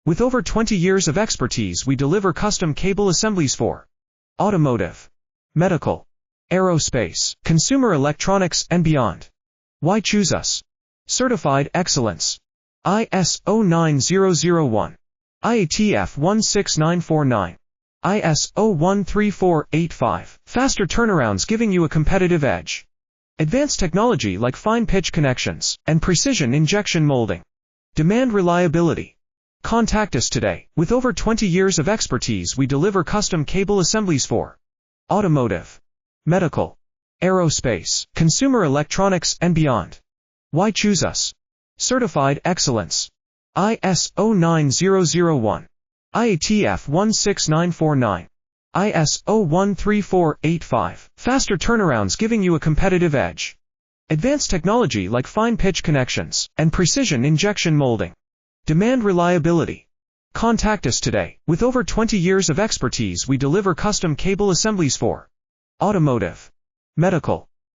With over 20 years of expertise, we deliver custom cable assemblies for automotive, medical, aerospace, consumer electronics, and beyond. Why choose us? Certified excellence. ISO 9001. IATF 16949. ISO 13485. Faster turnarounds giving you a competitive edge. Advanced technology like fine pitch connections and precision injection molding. Demand reliability. Contact us today. With over 20 years of expertise, we deliver custom cable assemblies for automotive, medical, aerospace, consumer electronics, and beyond. Why choose us? Certified excellence. ISO 9001. IATF 16949. ISO 13485. Faster turnarounds giving you a competitive edge. Advanced technology like fine pitch connections and precision injection molding. Demand reliability. Contact us today. With over 20 years of expertise, we deliver custom cable assemblies for automotive, medical,